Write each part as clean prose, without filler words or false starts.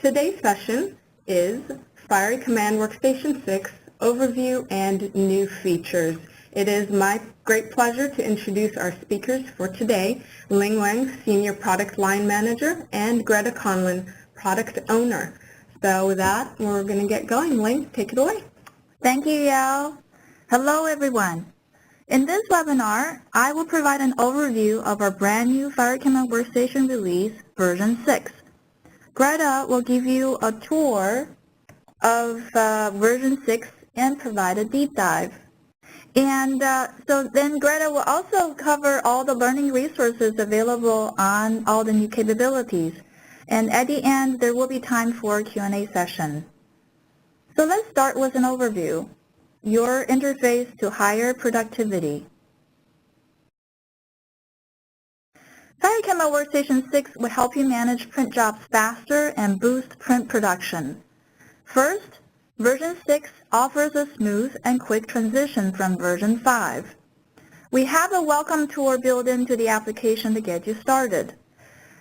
Today's session is Fiery Command WorkStation 6 Overview and New Features. It is my great pleasure to introduce our speakers for today, Ling Wang, Senior Product Line Manager, and Greta Conlon, Product Owner. So with that, we're going to get going. Ling, take it away. Thank you, Yao. Hello, everyone. In this webinar, I will provide an overview of our brand new Fiery Command WorkStation release, version 6. Greta will give you a tour of version 6 and provide a deep dive. And so then Greta will also cover all the learning resources available on all the new capabilities. And at the end, there will be time for a Q&A session. So let's start with an overview. Your interface to higher productivity. Fiery Command WorkStation 6 will help you manage print jobs faster and boost print production. First, version 6 offers a smooth and quick transition from version 5. We have a welcome tour built into the application to get you started.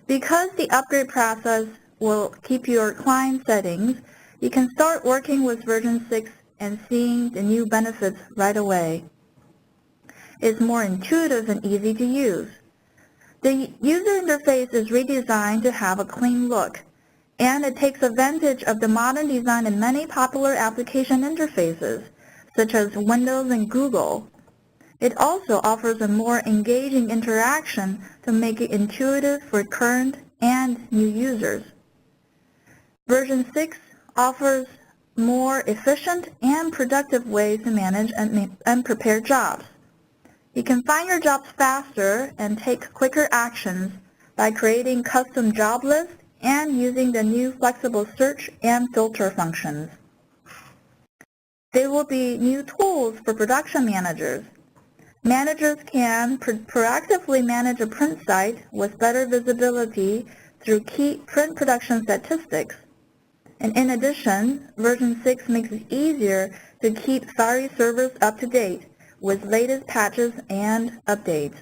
Because the upgrade process will keep your client settings, you can start working with version 6 and seeing the new benefits right away. It's more intuitive and easy to use. The user interface is redesigned to have a clean look, and it takes advantage of the modern design in many popular application interfaces, such as Windows and Google. It also offers a more engaging interaction to make it intuitive for current and new users. Version 6 offers more efficient and productive ways to manage and prepare jobs. You can find your jobs faster and take quicker actions by creating custom job lists and using the new flexible search and filter functions. There will be new tools for production managers. Managers can proactively manage a print site with better visibility through key print production statistics. And in addition, version 6 makes it easier to keep Fiery servers up to date with latest patches and updates.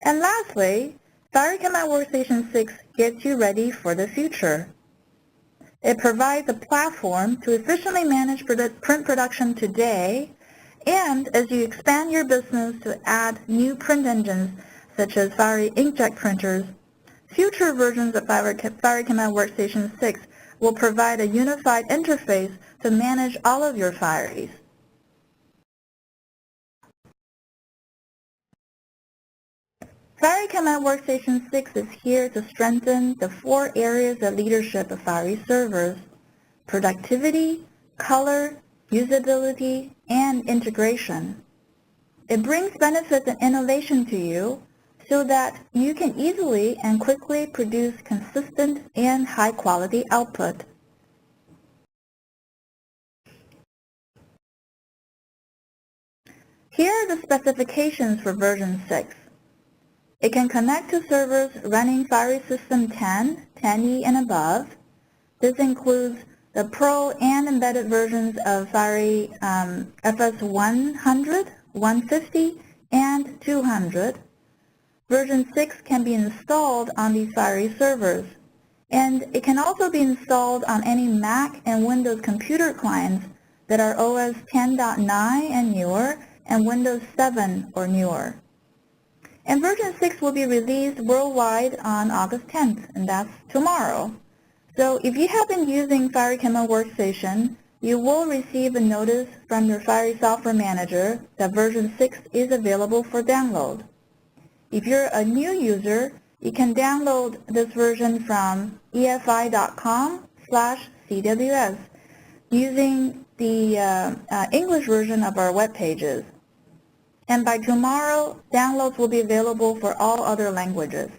And lastly, Fiery Command WorkStation 6 gets you ready for the future. It provides a platform to efficiently manage print production today, and as you expand your business to add new print engines such as Fiery inkjet printers, future versions of Fiery Command WorkStation 6 will provide a unified interface to manage all of your Fieries. Fiery Command WorkStation 6 is here to strengthen the 4 areas of leadership of Fiery servers: productivity, color, usability, and integration. It brings benefits and innovation to you so that you can easily and quickly produce consistent and high-quality output. Here are the specifications for version 6. It can connect to servers running Fiery System 10, 10E and above. This includes the Pro and embedded versions of Fiery FS 100, 150, and 200. Version 6 can be installed on these Fiery servers, and it can also be installed on any Mac and Windows computer clients that are OS 10.9 and newer and Windows 7 or newer. And version 6 will be released worldwide on August 10th, and that's tomorrow. So if you have been using Fiery Command WorkStation, you will receive a notice from your Fiery Software Manager that version 6 is available for download. If you're a new user, you can download this version from efi.com/cws using the English version of our web pages. And by tomorrow, downloads will be available for all other languages.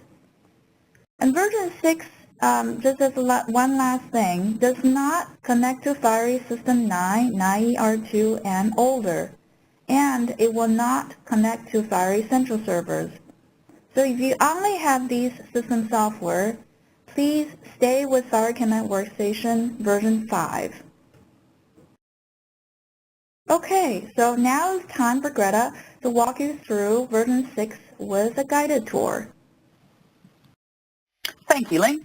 And version 6, just as one last thing, does not connect to Fiery System 9, 9ER2, and older. And it will not connect to Fiery Central servers. So if you only have these system software, please stay with Fiery Command WorkStation version 5. Okay, so now it's time for Greta to walk you through version 6 with a guided tour. Thank you, Ling.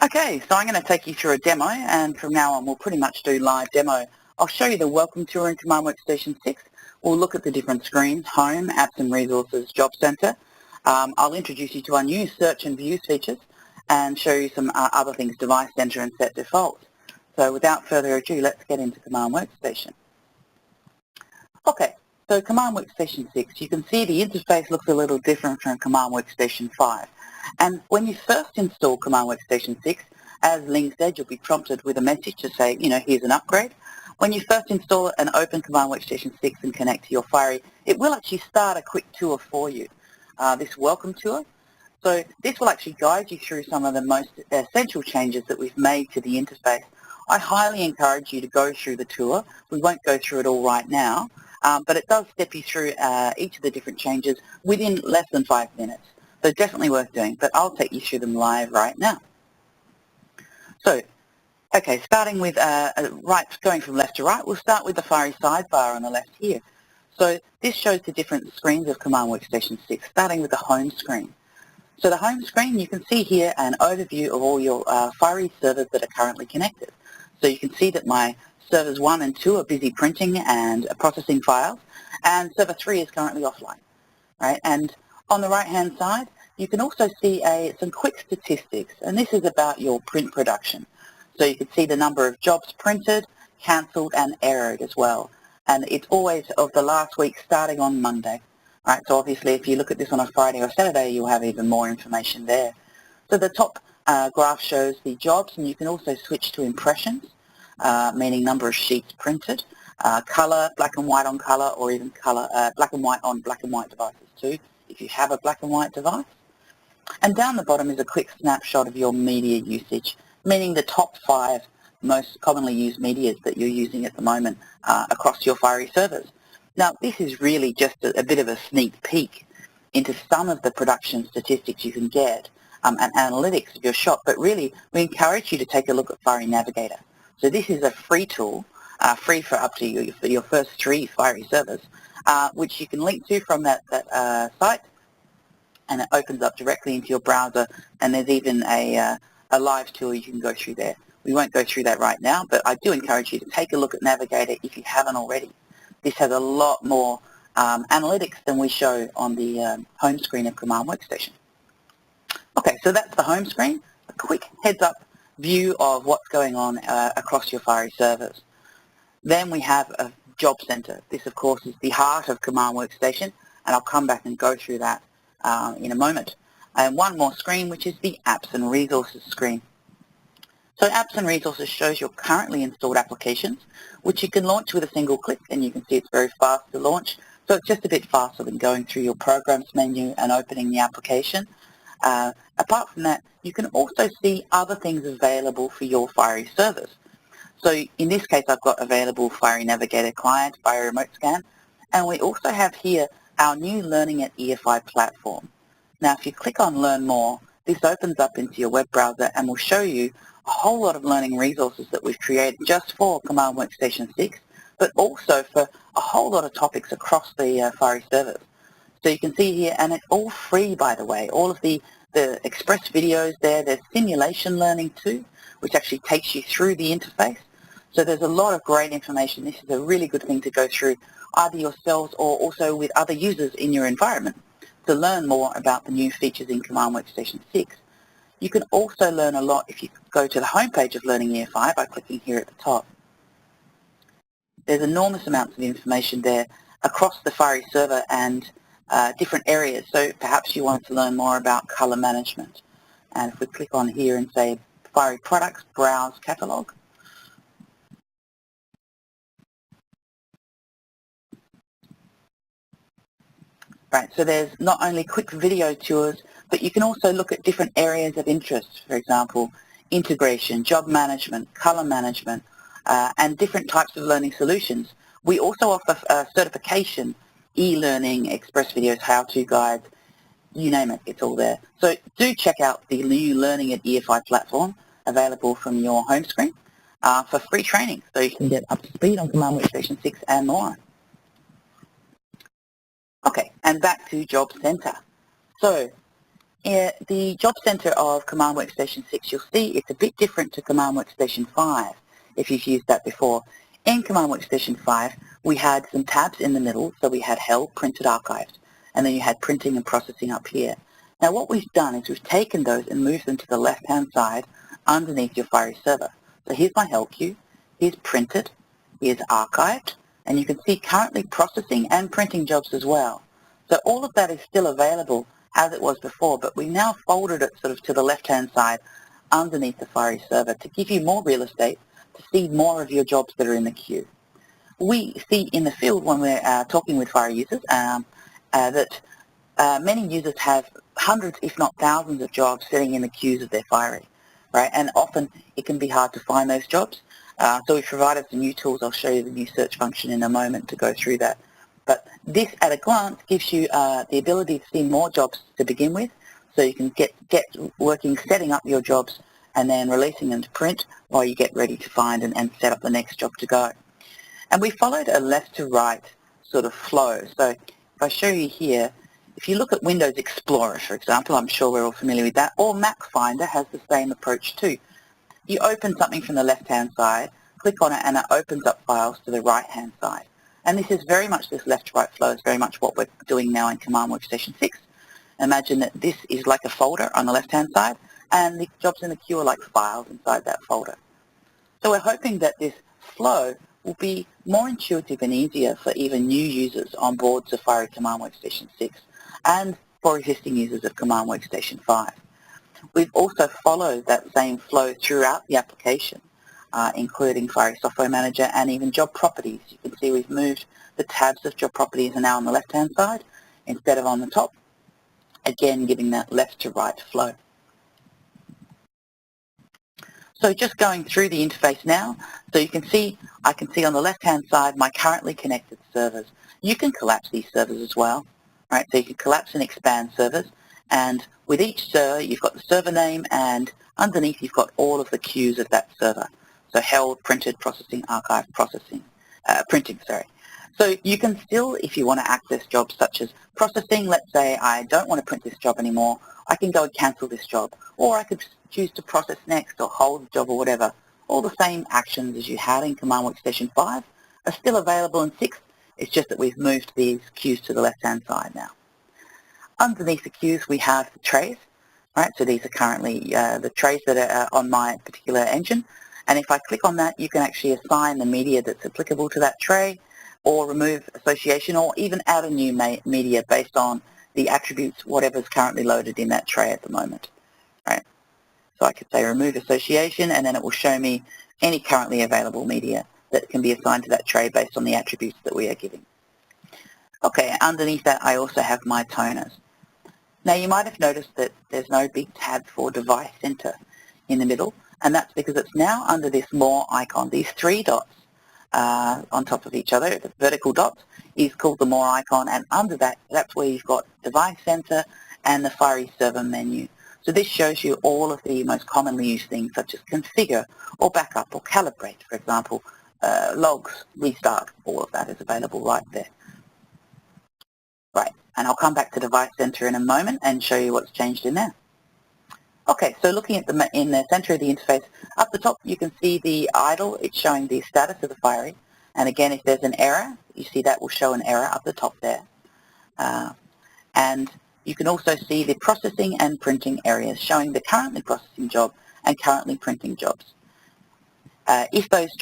Okay, so I'm going to take you through a demo, and from now on we'll pretty much do live demo. I'll show you the Welcome Tour in Command WorkStation 6. We'll look at the different screens, Home, Apps and Resources, Job Center. I'll introduce you to our new Search and Views features and show you some other things, Device Center and Set Defaults. So without further ado, let's get into Command WorkStation. Okay, so Command WorkStation 6, you can see the interface looks a little different from Command WorkStation 5. And when you first install Command WorkStation 6, as Ling said, you'll be prompted with a message to say, here's an upgrade. When you first install it and open Command WorkStation 6 and connect to your Fiery, it will actually start a quick tour for you, this welcome tour. So this will actually guide you through some of the most essential changes that we've made to the interface. I highly encourage you to go through the tour. We won't go through it all right now, but it does step you through each of the different changes within less than 5 minutes. So definitely worth doing, but I'll take you through them live right now. So, okay, starting with going from left to right, we'll start with the Fiery sidebar on the left here. So this shows the different screens of Command WorkStation 6, starting with the home screen. So the home screen, you can see here an overview of all your Fiery servers that are currently connected. So you can see that my servers 1 and 2 are busy printing and processing files, and server 3 is currently offline, right? And on the right-hand side, you can also see some quick statistics, and this is about your print production. So you can see the number of jobs printed, cancelled, and errored as well. And it's always of the last week starting on Monday. Right, so obviously if you look at this on a Friday or Saturday, you'll have even more information there. So the top graph shows the jobs, and you can also switch to impressions, meaning number of sheets printed, color, black and white on color, or even color, black and white on black and white devices too, if you have a black and white device. And down the bottom is a quick snapshot of your media usage, meaning the top 5 most commonly used medias that you're using at the moment across your Fiery servers. Now, this is really just a bit of a sneak peek into some of the production statistics you can get and analytics of your shop, but really we encourage you to take a look at Fiery Navigator. So this is a free tool, free for up to your first 3 Fiery servers, which you can link to from that site, and it opens up directly into your browser, and there's even a live tour you can go through there. We won't go through that right now, but I do encourage you to take a look at Navigator if you haven't already. This has a lot more analytics than we show on the home screen of Command WorkStation. Okay, so that's the home screen, a quick heads-up view of what's going on across your Fiery servers. Then we have a Job Center. This, of course, is the heart of Command WorkStation, and I'll come back and go through that in a moment. And one more screen, which is the Apps and Resources screen. So Apps and Resources shows your currently installed applications, which you can launch with a single click, and you can see it's very fast to launch. So it's just a bit faster than going through your Programs menu and opening the application. Apart from that, you can also see other things available for your Fiery servers. So in this case, I've got available Fiery Navigator Client, Fiery Remote Scan, and we also have here our new Learning at EFI platform. Now, if you click on Learn More, this opens up into your web browser and will show you a whole lot of learning resources that we've created just for Command WorkStation 6, but also for a whole lot of topics across the Fiery servers. So you can see here, and it's all free, by the way, all of the express videos there. There's simulation learning too, which actually takes you through the interface. So there's a lot of great information. This is a really good thing to go through either yourselves or also with other users in your environment to learn more about the new features in Command WorkStation 6. You can also learn a lot if you go to the homepage of Learning EFI by clicking here at the top. There's enormous amounts of information there across the Fiery server and different areas. So perhaps you want to learn more about color management. And if we click on here and say Fiery Products, Browse Catalog, right, so there's not only quick video tours, but you can also look at different areas of interest, for example, integration, job management, color management, and different types of learning solutions. We also offer certification, e-learning, express videos, how-to guides, you name it, it's all there. So do check out the new Learning at EFI platform available from your home screen for free training, so you can get up to speed on Command WorkStation 6 and more. Okay, and back to Job Center. So The Job Center of Command WorkStation 6, you'll see it's a bit different to Command WorkStation 5, if you've used that before. In Command WorkStation 5, we had some tabs in the middle, so we had held, printed, archived, and then you had printing and processing up here. Now what we've done is we've taken those and moved them to the left-hand side underneath your Fiery server. So here's my held queue, here's printed, here's archived, and you can see currently processing and printing jobs as well. So all of that is still available as it was before, but we now folded it sort of to the left-hand side underneath the Fiery server to give you more real estate to see more of your jobs that are in the queue. We see in the field when we're talking with Fiery users that many users have hundreds, if not thousands, of jobs sitting in the queues of their Fiery, right? And often it can be hard to find those jobs. So we've provided some new tools. I'll show you the new search function in a moment to go through that. But this, at a glance, gives you the ability to see more jobs to begin with, so you can get working, setting up your jobs, and then releasing them to print while you get ready to find and set up the next job to go. And we followed a left to right sort of flow. So if I show you here, if you look at Windows Explorer, for example, I'm sure we're all familiar with that, or Mac Finder has the same approach too. You open something from the left-hand side, click on it, and it opens up files to the right-hand side. And this is very much, this left-to-right flow is very much what we're doing now in Command WorkStation 6. Imagine that this is like a folder on the left-hand side, and the jobs in the queue are like files inside that folder. So we're hoping that this flow will be more intuitive and easier for even new users on board Safari Command WorkStation 6 and for existing users of Command WorkStation 5. We've also followed that same flow throughout the application, including Fiery Software Manager and even job properties. You can see we've moved the tabs of job properties are now on the left-hand side instead of on the top, again giving that left to right flow. So just going through the interface now, so you can see, I can see on the left-hand side my currently connected servers. You can collapse these servers as well, right? So you can collapse and expand servers, and with each server you've got the server name, and underneath you've got all of the queues of that server. So held, printed, processing, archived, processing, printing, sorry. So you can still, if you want to access jobs such as processing, let's say I don't want to print this job anymore, I can go and cancel this job, or I could choose to process next or hold the job or whatever. All the same actions as you had in Command WorkStation 5 are still available in 6. It's just that we've moved these queues to the left-hand side now. Underneath the queues we have the trays, right? So these are currently the trays that are on my particular engine. And if I click on that, you can actually assign the media that's applicable to that tray, or remove association, or even add a new media based on the attributes, whatever's currently loaded in that tray at the moment, right? So I could say remove association, and then it will show me any currently available media that can be assigned to that tray based on the attributes that we are giving. Okay, underneath that I also have my toners. Now you might have noticed that there's no big tab for Device Center in the middle, and that's because it's now under this More icon. These 3 dots on top of each other, the vertical dots, is called the More icon, and under that, that's where you've got Device Center and the Fiery Server menu. So this shows you all of the most commonly used things such as configure or backup or calibrate, for example, logs, restart, all of that is available right there. Right, and I'll come back to Device Center in a moment and show you what's changed in there. Okay, so looking at in the center of the interface, up the top you can see the idle, it's showing the status of the Fiery, and again if there's an error, you see that will show an error up the top there. And you can also see the processing and printing areas showing the currently processing job and currently printing jobs. If there's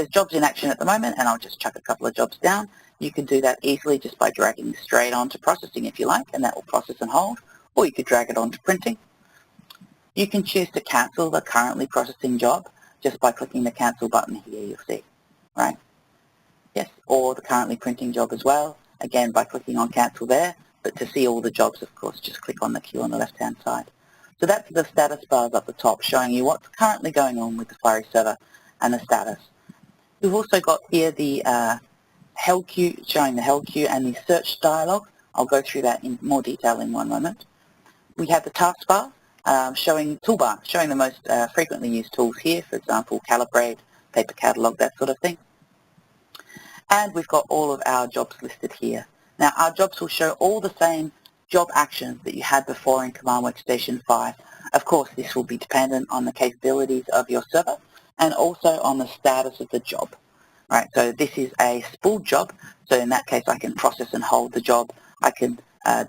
jobs in action at the moment, and I'll just chuck a couple of jobs down, you can do that easily just by dragging straight onto processing if you like, and that will process and hold, or you could drag it onto printing. You can choose to cancel the currently processing job just by clicking the cancel button here, you'll see, right? Yes, or the currently printing job as well, again by clicking on cancel there, but to see all the jobs, of course, just click on the queue on the left-hand side. So that's the status bars up the top showing you what's currently going on with the Fiery server and the status. We've also got here the held queue, showing the held queue and the search dialog. I'll go through that in more detail in one moment. We have the taskbar, toolbar, showing the most frequently used tools here, for example, calibrate, paper catalog, that sort of thing. And we've got all of our jobs listed here. Now, our jobs will show all the same job actions that you had before in Command WorkStation 5. Of course, this will be dependent on the capabilities of your server and also on the status of the job. Right, so this is a spooled job, so in that case I can process and hold the job. I can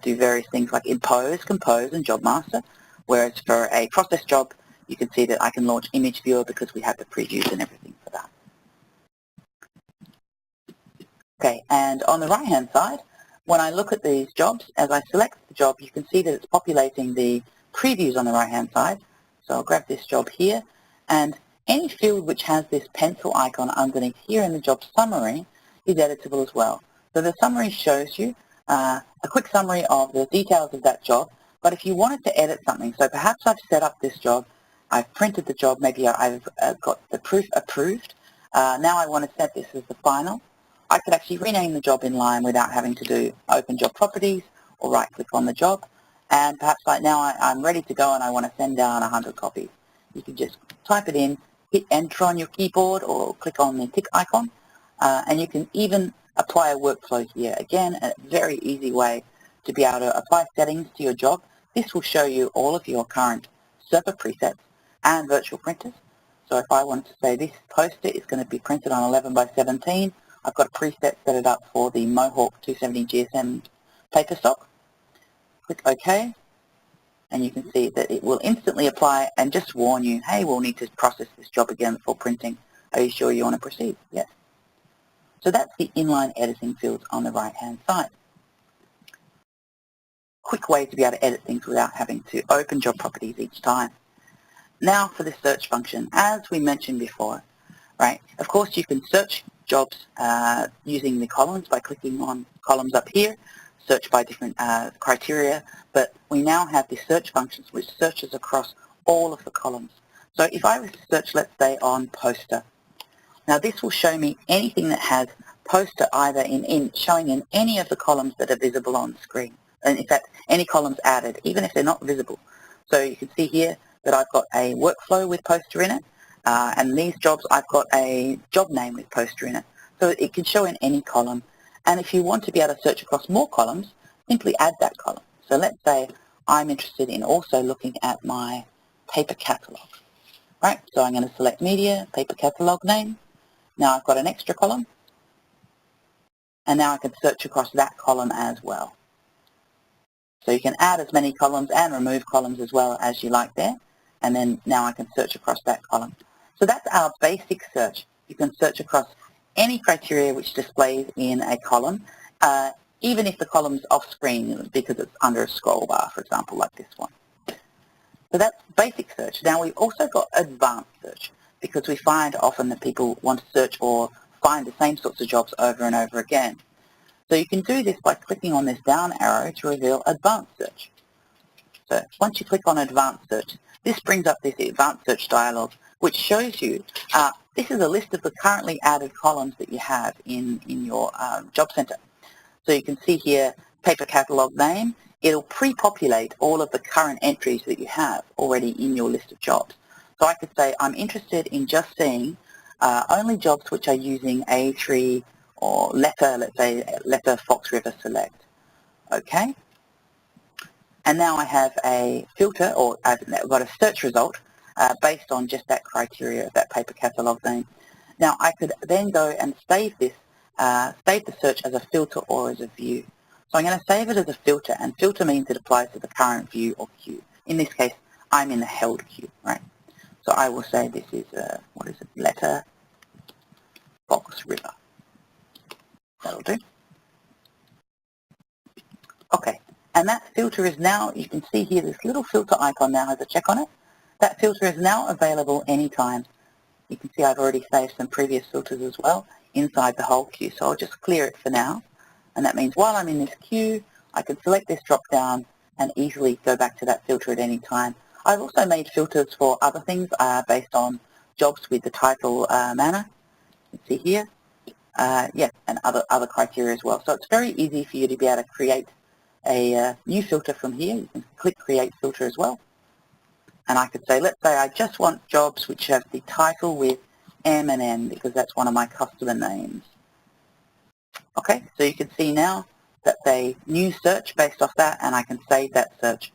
do various things like impose, compose, and job master, whereas for a process job, you can see that I can launch image viewer because we have the previews and everything for that. Okay, and on the right-hand side, when I look at these jobs, as I select the job, you can see that it's populating the previews on the right-hand side. So I'll grab this job here, and any field which has this pencil icon underneath here in the job summary is editable as well. So the summary shows you a quick summary of the details of that job, but if you wanted to edit something, so perhaps I've set up this job, I've printed the job, maybe I've got the proof approved, now I want to set this as the final. I could actually rename the job in line without having to do open job properties or right click on the job, and perhaps like now I'm ready to go and I want to send down 100 copies. You can just type it in, hit enter on your keyboard or click on the tick icon, and you can even apply a workflow here. Again, a very easy way to be able to apply settings to your job. This will show you all of your current server presets and virtual printers. So if I want to say this poster is going to be printed on 11 by 17, I've got a preset set it up for the Mohawk 270 GSM paper stock. Click OK, and you can see that it will instantly apply and just warn you, hey, we'll need to process this job again before printing. Are you sure you want to proceed? Yes. So that's the inline editing fields on the right-hand side. Quick way to be able to edit things without having to open job properties each time. Now for the search function. As we mentioned before, right, of course you can search jobs using the columns by clicking on columns up here, search by different criteria, but we now have the search functions which searches across all of the columns. So if I was to search, let's say, on poster, now this will show me anything that has poster either showing in any of the columns that are visible on screen. And in fact, any columns added, even if they're not visible. So you can see here that I've got a workflow with poster in it, and these jobs I've got a job name with poster in it. So it can show in any column. And if you want to be able to search across more columns, simply add that column. So let's say I'm interested in also looking at my paper catalog. Right, so I'm going to select media, paper catalog name. Now I've got an extra column, and now I can search across that column as well. So you can add as many columns and remove columns as well as you like there, and then now I can search across that column. So that's our basic search. You can search across any criteria which displays in a column, even if the column's off screen because it's under a scroll bar, for example, like this one. So that's basic search. Now we've also got advanced search because we find often that people want to search or find the same sorts of jobs over and over again. So you can do this by clicking on this down arrow to reveal advanced search. So once you click on advanced search, this brings up this advanced search dialog which shows you, this is a list of the currently added columns that you have in your job center. So you can see here paper catalog name. It'll pre-populate all of the current entries that you have already in your list of jobs. So I could say I'm interested in just seeing only jobs which are using A3 or letter, let's say letter Fox River Select. Okay. And now I have a filter, or I've got a search result based on just that criteria of that paper catalog name. Now I could then go and save this, save the search as a filter or as a view. So I'm going to save it as a filter, and filter means it applies to the current view or queue. In this case, I'm in the held queue, right? So I will say this is, what is it, letter Fox River. That'll do. Okay, and that filter is now, you can see here, this little filter icon now has a check on it. That filter is now available anytime. You can see I've already saved some previous filters as well inside the whole queue, so I'll just clear it for now. And that means while I'm in this queue, I can select this drop-down and easily go back to that filter at any time. I've also made filters for other things based on jobs with the title manner. You can see here. Yeah, and other criteria as well. So it's very easy for you to be able to create a new filter from here. You can click Create Filter as well. And I could say, let's say I just want jobs which have the title with M&N because that's one of my customer names. Okay, so you can see now that's a new search based off that, and I can save that search.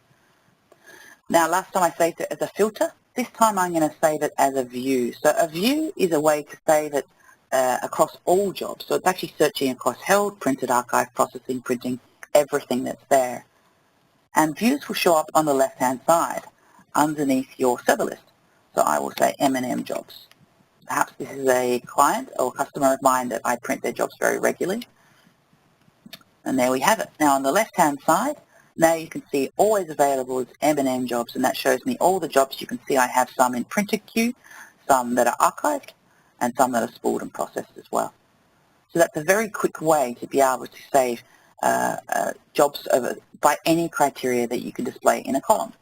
Now, last time I saved it as a filter. This time I'm going to save it as a view. So a view is a way to save it across all jobs. So it's actually searching across held, printed, archived, processing, printing, everything that's there. And views will show up on the left-hand side underneath your server list. So I will say M&M jobs. Perhaps this is a client or customer of mine that I print their jobs very regularly. And there we have it. Now on the left-hand side, now you can see always available is M&M jobs, and that shows me all the jobs. You can see I have some in printed queue, some that are archived, and some that are spooled and processed as well. So that's a very quick way to be able to save jobs by any criteria that you can display in a column.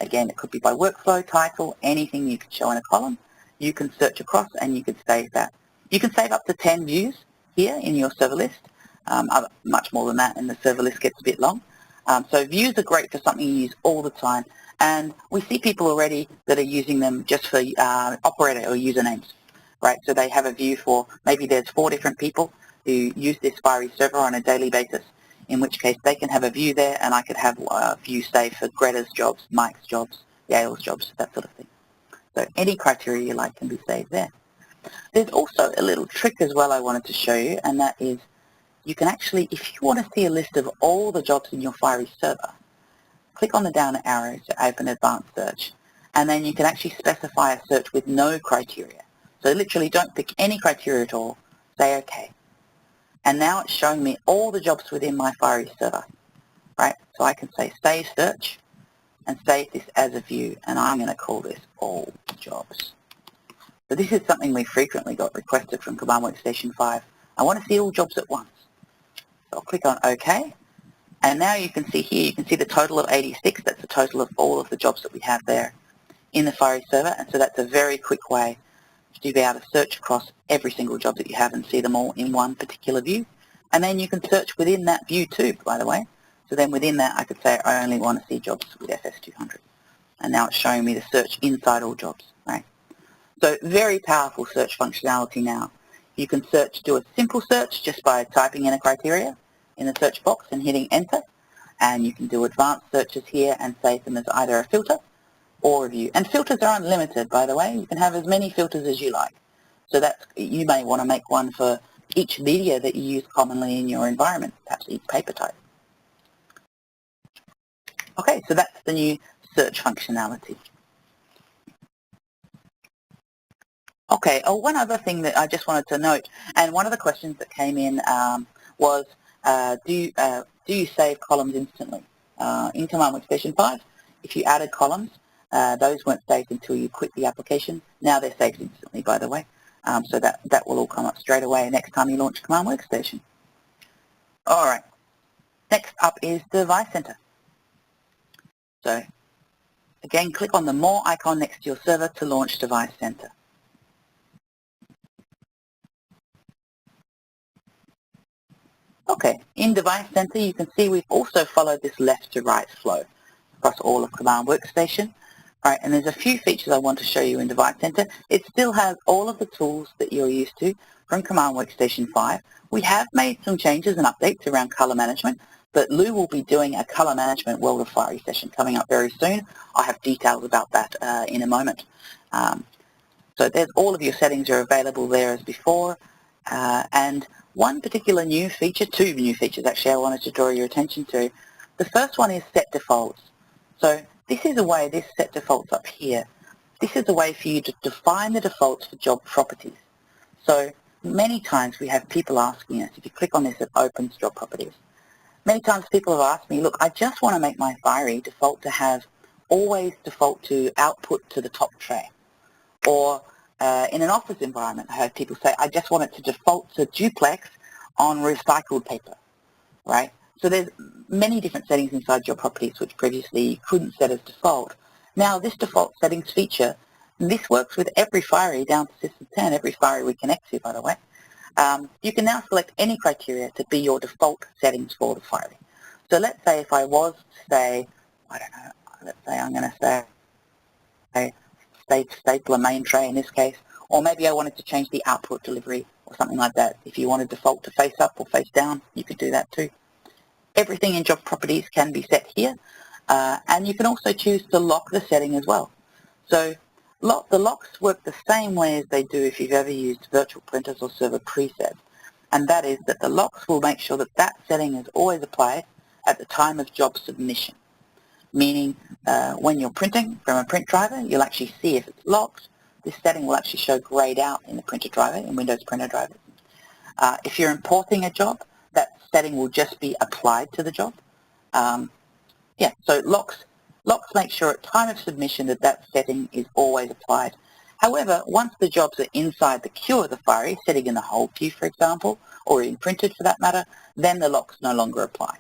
Again, it could be by workflow, title, anything you can show in a column. You can search across and you can save that. You can save up to 10 views here in your server list, much more than that, and the server list gets a bit long. So views are great for something you use all the time, and we see people already that are using them just for operator or usernames, right? So they have a view for, maybe there's 4 different people who use this Fiery server on a daily basis, in which case they can have a view there, and I could have a view saved for Greta's jobs, Mike's jobs, Yale's jobs, that sort of thing. So any criteria you like can be saved there. There's also a little trick as well I wanted to show you, and that is you can actually, if you want to see a list of all the jobs in your Fiery server, click on the down arrow to open advanced search, and then you can actually specify a search with no criteria. So literally don't pick any criteria at all, say OK. And now it's showing me all the jobs within my Fiery server, right? So I can say save search and save this as a view, and I'm going to call this all jobs. So this is something we frequently got requested from Command WorkStation 5. I want to see all jobs at once. So I'll click on OK, and now you can see here, you can see the total of 86. That's the total of all of the jobs that we have there in the Fiery server, and so that's a very quick way to be able to search across every single job that you have and see them all in one particular view. And then you can search within that view too, by the way. So then within that I could say I only want to see jobs with FS200. And now it's showing me the search inside all jobs, right? So very powerful search functionality now. You can search, do a simple search just by typing in a criteria in the search box and hitting enter, and you can do advanced searches here and save them as either a filter or a view. And filters are unlimited, by the way. You can have as many filters as you like. So that's, you may want to make one for each media that you use commonly in your environment, perhaps each paper type. Okay, so that's the new search functionality. Okay, one other thing that I just wanted to note, and one of the questions that came in was, do you save columns instantly? In Command WorkStation 5, if you added columns, those weren't saved until you quit the application. Now they're saved instantly, by the way. So that will all come up straight away next time you launch Command WorkStation. All right, next up is Device Center. So again, click on the More icon next to your server to launch Device Center. Okay, in Device Center you can see we've also followed this left to right flow across all of Command WorkStation. Right, and there's a few features I want to show you in Device Center. It still has all of the tools that you're used to from Command WorkStation 5. We have made some changes and updates around color management, but Lou will be doing a color management World of Fiery session coming up very soon. I have details about that in a moment. So there's all of your settings are available there as before, and one particular new feature, 2 new features actually I wanted to draw your attention to. The first one is set defaults. So this is a way, this set defaults up here, this is a way for you to define the defaults for job properties. So many times we have people asking us, if you click on this, it opens job properties. Many times people have asked me, look, I just want to make my Fiery default to have, always default to output to the top tray. Or in an office environment, I heard people say, I just want it to default to duplex on recycled paper, right? So there's many different settings inside your properties which previously you couldn't set as default. Now this default settings feature, and this works with every Fiery down to System 10, every Fiery we connect to, by the way. You can now select any criteria to be your default settings for the Fiery. So let's say if I was to say, I don't know, let's say I'm going to say stapler main tray in this case, or maybe I wanted to change the output delivery or something like that. If you wanted default to face up or face down, you could do that too. Everything in job properties can be set here, and you can also choose to lock the setting as well. So the locks work the same way as they do if you've ever used virtual printers or server presets, and that is that the locks will make sure that that setting is always applied at the time of job submission, meaning when you're printing from a print driver, you'll actually see if it's locked. This setting will actually show grayed out in the printer driver, in Windows printer drivers. If you're importing a job, that setting will just be applied to the job. So locks make sure at time of submission that that setting is always applied. However, once the jobs are inside the queue of the Fiery, sitting in the hold queue, for example, or in printed for that matter, then the locks no longer apply.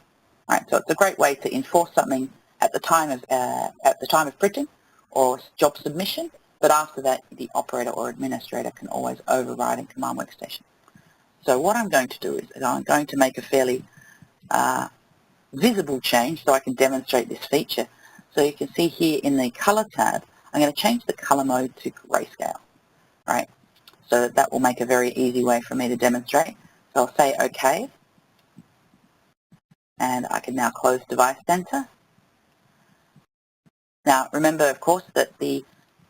All right, so it's a great way to enforce something at the time of printing or job submission, but after that, the operator or administrator can always override in Command WorkStation. So what I'm going to do is I'm going to make a fairly visible change so I can demonstrate this feature. So you can see here in the color tab, I'm going to change the color mode to grayscale, right? So that will make a very easy way for me to demonstrate. So I'll say OK, and I can now close Device Center. Now remember, of course, that the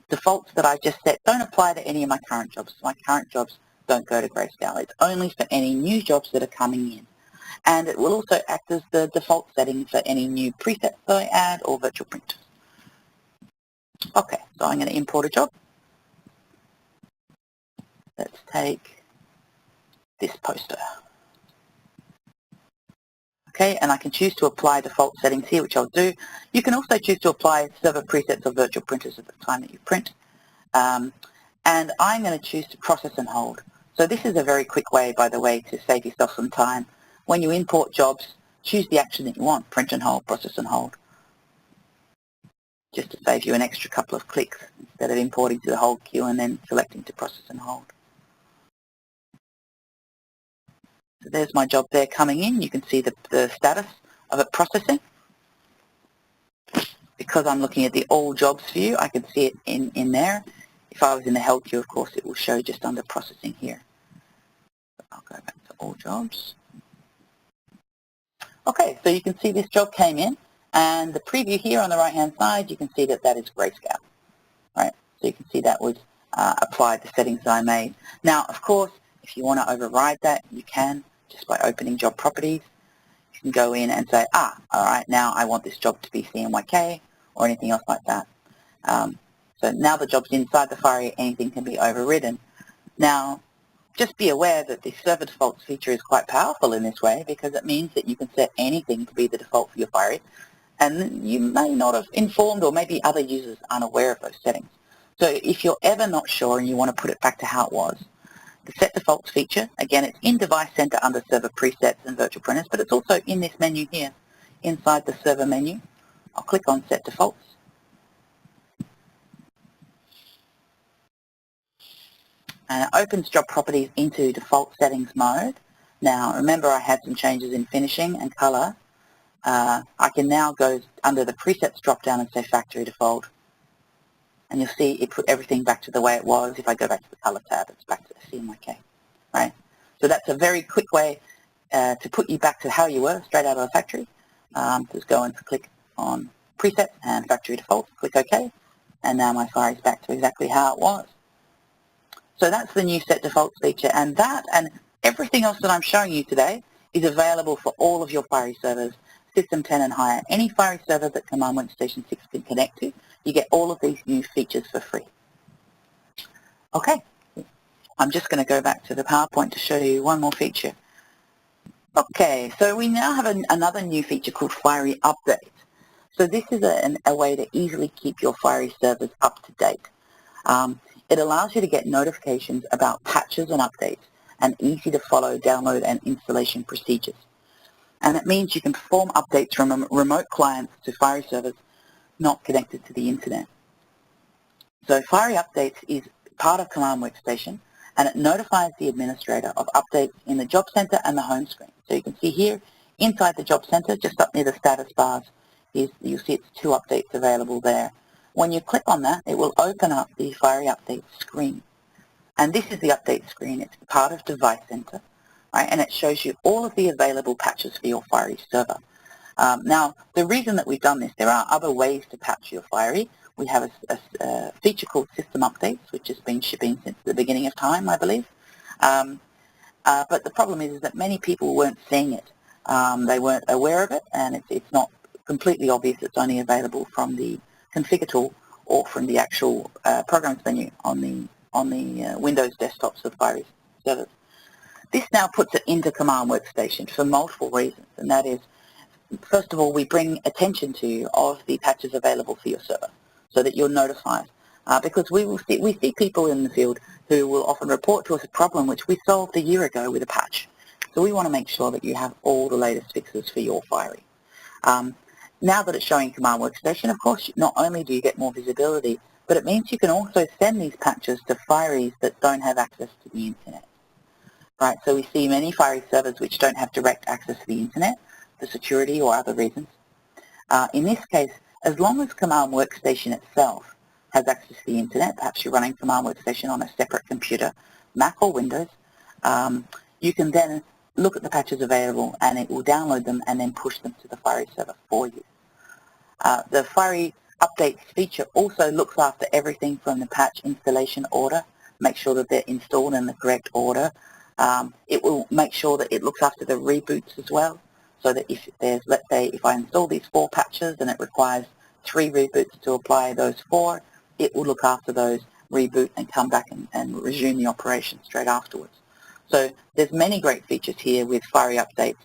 defaults that I just set don't apply to any of my current jobs. My current jobs don't go to grayscale. It's only for any new jobs that are coming in. And it will also act as the default setting for any new presets that I add or virtual printers. Okay, so I'm going to import a job. Let's take this poster. Okay, and I can choose to apply default settings here, which I'll do. You can also choose to apply server presets or virtual printers at the time that you print. And I'm going to choose to process and hold. So this is a very quick way, by the way, to save yourself some time. When you import jobs, choose the action that you want, print and hold, process and hold, just to save you an extra couple of clicks instead of importing to the hold queue and then selecting to process and hold. So there's my job there coming in. You can see the status of it processing. Because I'm looking at the all jobs view, I can see it in there. If I was in the held queue, of course, it will show just under processing here. I'll go back to all jobs. Okay, so you can see this job came in, and the preview here on the right-hand side, you can see that that is grayscale, right? So you can see that was applied the settings that I made. Now, of course, if you want to override that, you can just by opening job properties. You can go in and say, all right, now I want this job to be CMYK or anything else like that. So now the job's inside the Fiery, anything can be overridden. Now, just be aware that the server defaults feature is quite powerful in this way because it means that you can set anything to be the default for your Fiery, and you may not have informed or maybe other users aren't aware of those settings. So if you're ever not sure and you want to put it back to how it was, the Set Defaults feature, again, it's in Device Center under Server Presets and Virtual Printers, but it's also in this menu here, inside the Server menu. I'll click on Set Defaults. And it opens job properties into default settings mode. Now, remember I had some changes in finishing and color. I can now go under the presets drop-down and say factory default. And you'll see it put everything back to the way it was. If I go back to the color tab, it's back to the CMYK, right? So that's a very quick way to put you back to how you were straight out of the factory. Just go and click on presets and factory default, click OK, and now my Fiery is back to exactly how it was. So that's the new Set Defaults feature, and that and everything else that I'm showing you today is available for all of your Fiery servers, System 10 and higher. Any Fiery server that Command WorkStation 6 can connect to, you get all of these new features for free. Okay, I'm just going to go back to the PowerPoint to show you one more feature. Okay, so we now have another new feature called Fiery Update. So this is a way to easily keep your Fiery servers up to date. It allows you to get notifications about patches and updates and easy to follow download and installation procedures. And it means you can perform updates from remote clients to Fiery servers not connected to the internet. So Fiery Updates is part of Command WorkStation, and it notifies the administrator of updates in the Job Center and the home screen. So you can see here inside the Job Center, just up near the status bars, you'll see it's 2 updates available there. When you click on that, it will open up the Fiery Update screen. And this is the update screen. It's part of Device Center, right? And it shows you all of the available patches for your Fiery server. Now, the reason that we've done this, there are other ways to patch your Fiery. We have a feature called System Updates, which has been shipping since the beginning of time, I believe. But the problem is that many people weren't seeing it. They weren't aware of it, and it's not completely obvious. It's only available from the configure tool or from the actual programs menu on the Windows desktops of Fiery servers. This now puts it into Command WorkStation for multiple reasons, and that is, first of all, we bring attention to you of the patches available for your server so that you're notified. Because we see people in the field who will often report to us a problem which we solved a year ago with a patch. So we want to make sure that you have all the latest fixes for your Fiery. Now that it's showing Command WorkStation, of course, not only do you get more visibility, but it means you can also send these patches to Firies that don't have access to the Internet. Right, so we see many Fiery servers which don't have direct access to the Internet for security or other reasons. In this case, as long as Command WorkStation itself has access to the Internet, perhaps you're running Command WorkStation on a separate computer, Mac or Windows, you can then look at the patches available and it will download them and then push them to the Fiery server for you. The Fiery Updates feature also looks after everything from the patch installation order, make sure that they're installed in the correct order. It will make sure that it looks after the reboots as well, so that if there's, let's say, if I install these 4 patches and it requires 3 reboots to apply those 4, it will look after those, reboot, and come back and resume the operation straight afterwards. So there's many great features here with Fiery Updates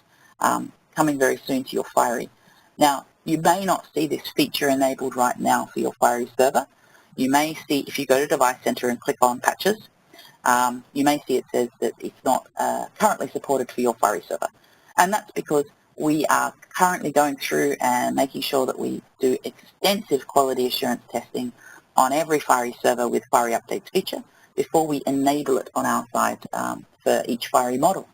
coming very soon to your Fiery. Now, you may not see this feature enabled right now for your Fiery server. You may see, if you go to Device Center and click on Patches, you may see it says that it's not currently supported for your Fiery server. And that's because we are currently going through and making sure that we do extensive quality assurance testing on every Fiery server with Fiery Updates feature before we enable it on our side for each Fiery model.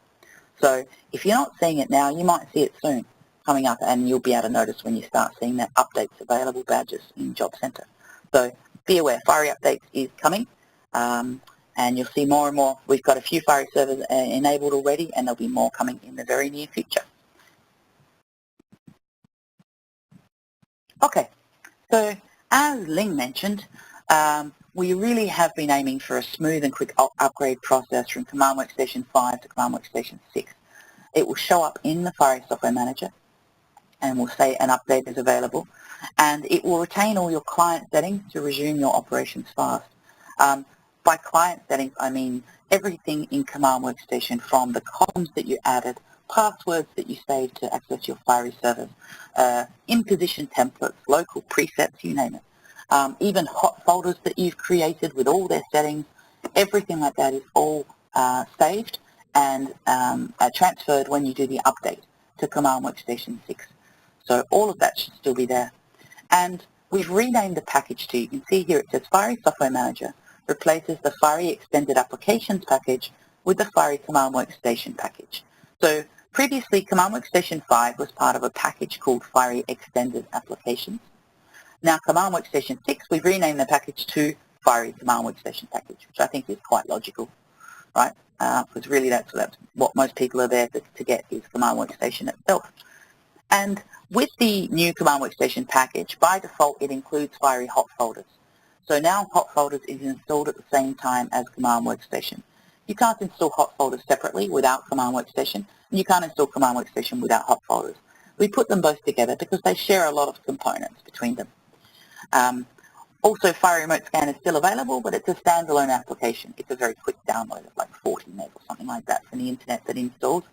So if you're not seeing it now, you might see it soon coming up, and you'll be able to notice when you start seeing that Updates available badges in Job Center. So be aware, Fiery Updates is coming, and you'll see more and more. We've got a few Fiery servers enabled already, and there'll be more coming in the very near future. Okay, so as Ling mentioned, we really have been aiming for a smooth and quick upgrade process from Command WorkStation 5 to Command WorkStation 6. It will show up in the Fiery Software Manager, and will say an update is available, and it will retain all your client settings to resume your operations fast. By client settings, I mean everything in Command WorkStation, from the columns that you added, passwords that you saved to access your Fiery servers, in-position templates, local presets, you name it. Even hot folders that you've created with all their settings, everything like that is all saved and transferred when you do the update to Command WorkStation 6. So all of that should still be there. And we've renamed the package to, you can see here it says Fiery Software Manager replaces the Fiery Extended Applications package with the Fiery Command WorkStation package. So previously Command WorkStation 5 was part of a package called Fiery Extended Applications. Now Command WorkStation 6, we've renamed the package to Fiery Command WorkStation package, which I think is quite logical, right? Because really that's what most people are there to get, is Command WorkStation itself. And with the new Command WorkStation package, by default it includes Fiery hot folders. So now hot folders is installed at the same time as Command WorkStation. You can't install hot folders separately without Command WorkStation, and you can't install Command WorkStation without hot folders. We put them both together because they share a lot of components between them. Also, Fiery Remote Scan is still available, but it's a standalone application. It's a very quick download of like 40 meg or something like that from the internet that installs.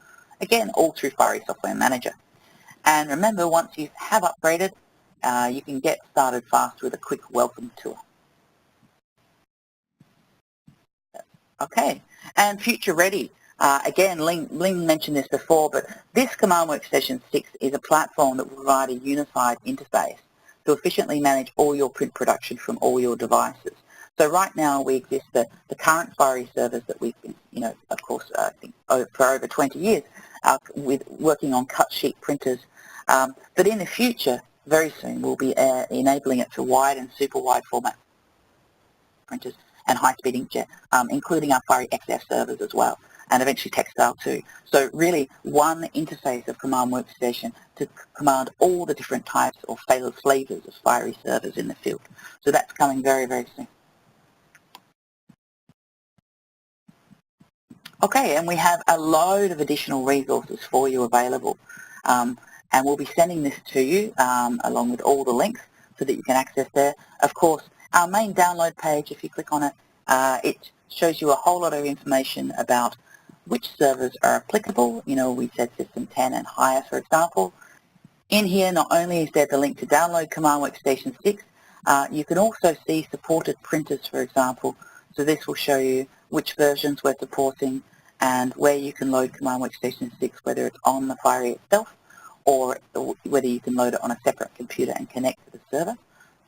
Again, all through Fiery Software Manager. And remember, once you have upgraded, you can get started fast with a quick welcome tour. Okay, and future ready. Again, Ling mentioned this before, but this Command WorkStation 6 is a platform that will provide a unified interface to efficiently manage all your print production from all your devices. So right now we exist, the current Fiery servers that we've been, of course, I think for over 20 years, working on cut sheet printers. But in the future, very soon, we'll be enabling it for wide and super wide format printers and high-speed inkjet, including our Fiery XF servers as well. and eventually textile too. So really one interface of Command WorkStation to command all the different types or flavors of Fiery servers in the field. So that's coming very, very soon. Okay, and we have a load of additional resources for you available. And we'll be sending this to you along with all the links so that you can access there. Of course, our main download page, if you click on it, it shows you a whole lot of information about which servers are applicable. You know, we said System 10 and higher, for example. In here, not only is there the link to download Command WorkStation 6, you can also see supported printers, for example. So this will show you which versions we're supporting and where you can load Command WorkStation 6, whether it's on the Fiery itself or whether you can load it on a separate computer and connect to the server.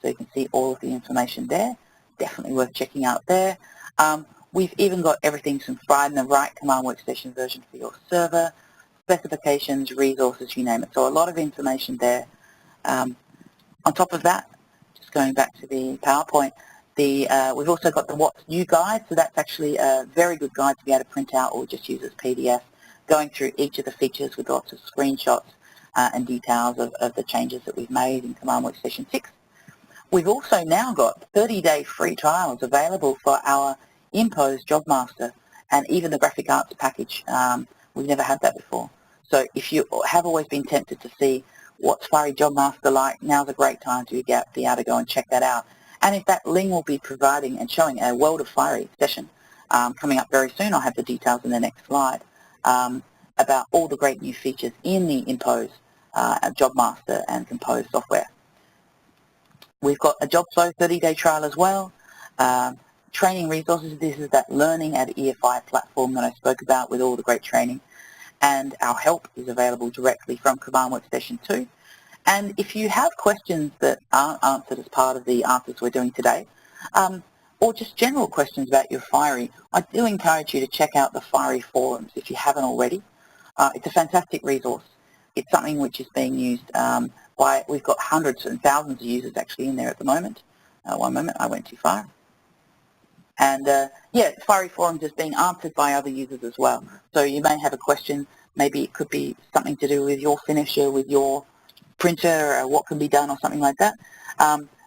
So you can see all of the information there. Definitely worth checking out there. We've even got everything to find the right Command WorkStation version for your server, specifications, resources, you name it. So a lot of information there. On top of that, just going back to the PowerPoint, we've also got the What's New guide. So that's actually a very good guide to be able to print out or just use as PDF, going through each of the features with lots of screenshots and details of the changes that we've made in Command WorkStation 6. We've also now got 30-day free trials available for our Impose JobMaster and even the graphic arts package. We've never had that before. So if you have always been tempted to see what's Fiery JobMaster like, now's a great time to be able to go and check that out. And in fact, Ling will be providing and showing a World of Fiery session coming up very soon. I'll have the details in the next slide about all the great new features in the Impose JobMaster and Compose software. We've got a JobFlow 30-day trial as well. Training resources, this is that Learning at EFI platform that I spoke about with all the great training. And our help is available directly from Command WorkStation 2. And if you have questions that aren't answered as part of the answers we're doing today, or just general questions about your Fiery, I do encourage you to check out the Fiery forums if you haven't already. It's a fantastic resource. It's something which is being used we've got hundreds and thousands of users actually in there at the moment. One moment, I went too far. And yeah, Fiery forums is being answered by other users as well. So you may have a question, maybe it could be something to do with your finisher, with your printer, or what can be done or something like that.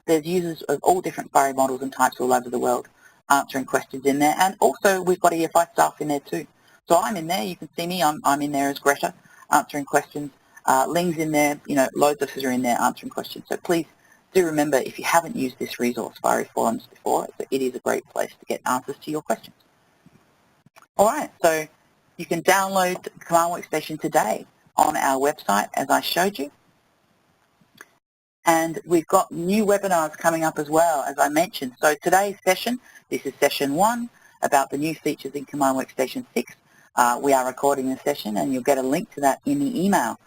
There's users of all different Fiery models and types all over the world answering questions in there. And also we've got EFI staff in there too. So I'm in there, you can see me, I'm in there as Greta answering questions. Ling's in there, you know, loads of us are in there answering questions. So please do remember, if you haven't used this resource, Fiery Forums, before, it is a great place to get answers to your questions. All right, so you can download Command WorkStation today on our website, as I showed you. And we've got new webinars coming up as well, as I mentioned. So today's session, this is session 1, about the new features in Command WorkStation 6. We are recording the session, and you'll get a link to that in the email.